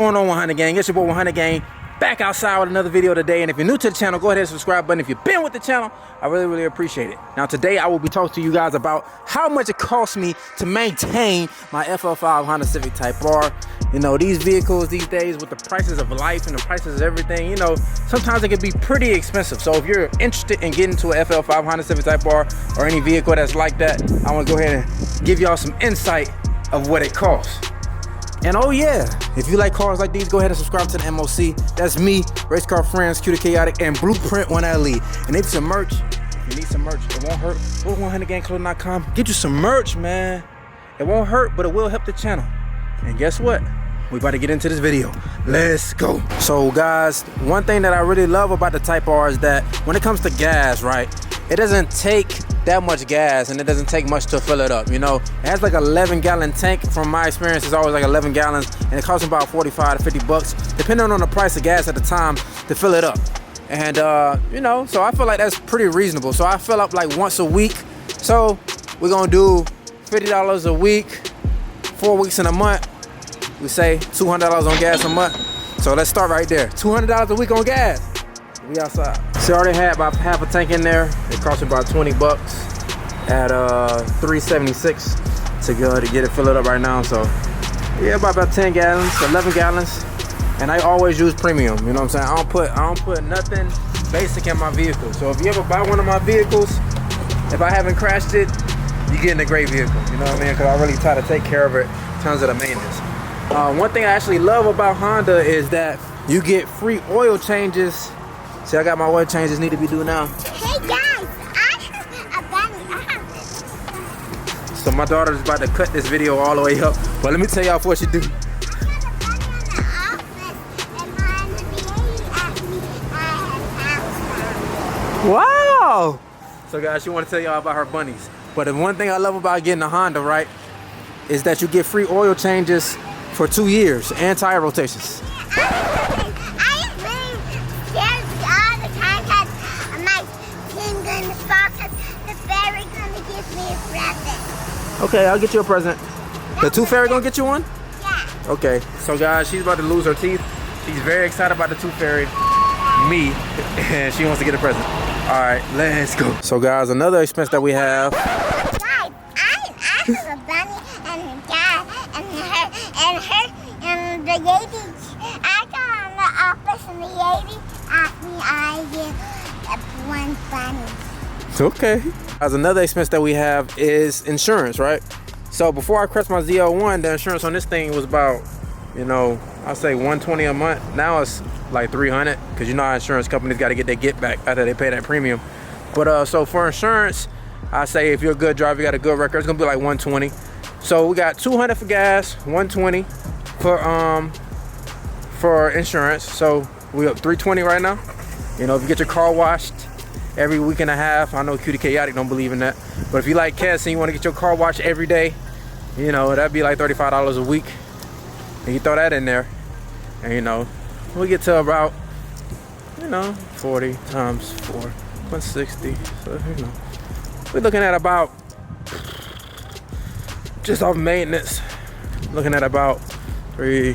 Going on 100 gang, it's your boy 100 gang, back outside with another video today. And if you're new to the channel, go ahead and subscribe button. If you've been with the channel, I really appreciate it. Now today I will be talking to you guys about how much it costs me to maintain my FL5 Honda Civic Type R. You know, these vehicles these days with the prices of life and the prices of everything, you know, sometimes it can be pretty expensive. So if you're interested in getting to a FL5 Honda Civic Type R or any vehicle that's like that, I want to go ahead and give y'all some insight of what it costs. And oh yeah, if you like cars like these, go ahead and subscribe to the MOC. That's me, Race Car Friends, Q the Chaotic, and Blueprint 1LE. And if some merch, if you need some merch, it won't hurt. Go to 100gangclothing.com, get you some merch, man. It won't hurt, but it will help the channel. And guess what? We about to get into this video. Let's go. So guys, one thing that I really love about the Type R is that when it comes to gas, right, it doesn't take that much gas and it doesn't take much to fill it up. You know, it has like an 11-gallon tank. From my experience, it's always like 11 gallons and it costs about 45 to 50 bucks depending on the price of gas at the time to fill it up. And you know, so I feel like that's pretty reasonable. So I fill up like once a week. So we're gonna do $50 a week, 4 weeks in a month. We say $200 on gas a month. So let's start right there. $200 a week on gas. We outside. So I already had about half a tank in there. It cost me about 20 bucks at $3.76 to get it filled up right now. So yeah, about 10 gallons, 11 gallons. And I always use premium, you know what I'm saying? I don't put nothing basic in my vehicle. So if you ever buy one of my vehicles, if I haven't crashed it, you're getting a great vehicle, you know what I mean? Because I really try to take care of it in terms of the maintenance. One thing I actually love about Honda is that you get free oil changes. See, I got my oil changes need to be due now. Hey guys, I have a bunny. So my daughter's about to cut this video all the way up. But let me tell y'all what she do. Wow! So guys, she want to tell y'all about her bunnies. But the one thing I love about getting a Honda, right, is that you get free oil changes for 2 years and tire rotations. Okay, I'll get you a present. The Tooth Fairy gonna get you one? Yeah. Okay, so guys, she's about to lose her teeth. She's very excited about the Tooth Fairy, me, and she wants to get a present. All right, let's go. So guys, another expense that we have. Guys, I have a bunny and dad and the lady. I got in the office and the lady asked me I get one bunny. Okay. As another expense that we have is insurance, right? So before I crashed my ZL1, the insurance on this thing was about, you know, I'll say $120 a month. Now it's like $300 because you know how insurance companies got to get their get back after they pay that premium. But so for insurance, I say if you're a good driver, you got a good record, it's gonna be like $120. So we got $200 for gas, $120 for insurance. So we up $320 right now. You know, if you get your car washed every week and a half. I know Q the Chaotic don't believe in that. But if you like cats and you want to get your car washed every day, you know, that'd be like $35 a week. And you throw that in there. And you know, we get to about, you know, 40 times 4, 160. So, you know, we're looking at about, just off maintenance, looking at about oh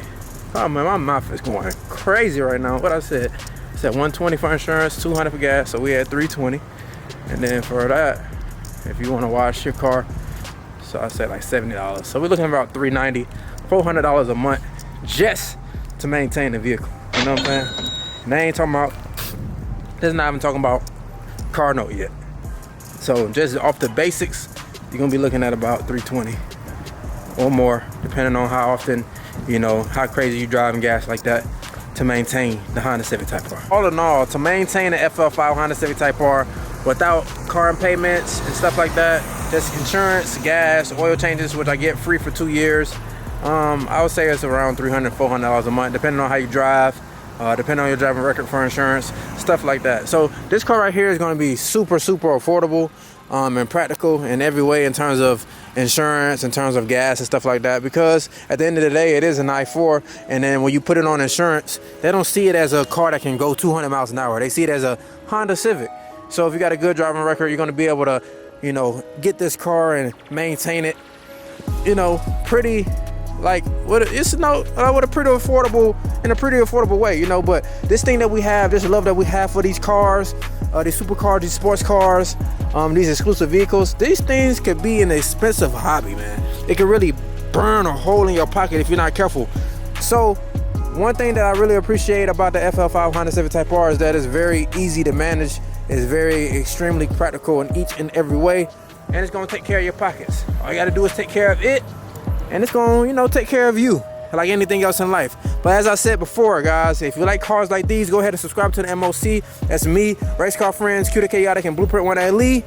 man, my mouth is going crazy right now. What I said. I said 120 for insurance, 200 for gas, so we had 320. And then for that, if you want to wash your car, so I said like $70. So we're looking at about $390, $400 a month just to maintain the vehicle. You know what I'm saying? And I ain't talking about, this is not even talking about car note yet. So just off the basics, you're gonna be looking at about $320 or more, depending on how often, you know, how crazy you driving gas like that, to maintain the Honda Civic Type R. All in all, to maintain the FL5 Honda Civic Type R without car payments and stuff like that, just insurance, gas, oil changes, which I get free for 2 years, I would say it's around $300, $400 a month, depending on how you drive, depending on your driving record for insurance, stuff like that. So this car right here is gonna be super affordable and practical in every way in terms of insurance, in terms of gas and stuff like that, because at the end of the day it is an i4, and then when you put it on insurance, they don't see it as a car that can go 200 miles an hour. They see it as a Honda Civic. So if you got a good driving record, you're going to be able to, you know, get this car and maintain it, you know, pretty like what a pretty affordable way, you know. But this thing that we have, this love that we have for these cars, these supercars, these sports cars, these exclusive vehicles, these things could be an expensive hobby, man. It can really burn a hole in your pocket if you're not careful. So one thing that I really appreciate about the FL5 Honda Civic Type R is that it's very easy to manage. It's very extremely practical in each and every way, and it's gonna take care of your pockets. All you gotta do is take care of it, and it's gonna, you know, take care of you like anything else in life. But as I said before, guys, if you like cars like these, go ahead and subscribe to the MOC. That's me, Race Car Friends, QTK Chaotic, and Blueprint 1 Ali.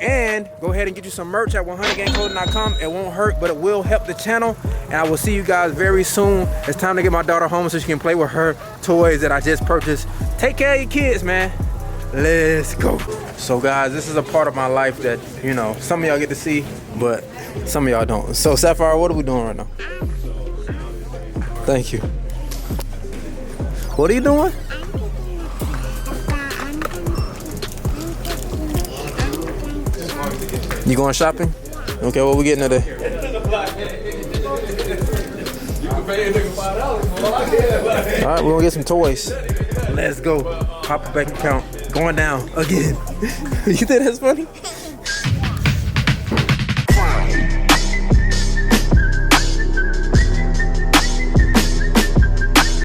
And go ahead and get you some merch at 100gangclothing.com. It won't hurt, but it will help the channel. And I will see you guys very soon. It's time to get my daughter home so she can play with her toys that I just purchased. Take care of your kids, man. Let's go. So guys, this is a part of my life that, you know, some of y'all get to see, but some of y'all don't. So Sapphire, what are we doing right now? Thank you. What are you doing? You going shopping? Okay, what we getting today? Alright, we're gonna get some toys. Let's go. Pop a bank account. Going down again. You think that's funny?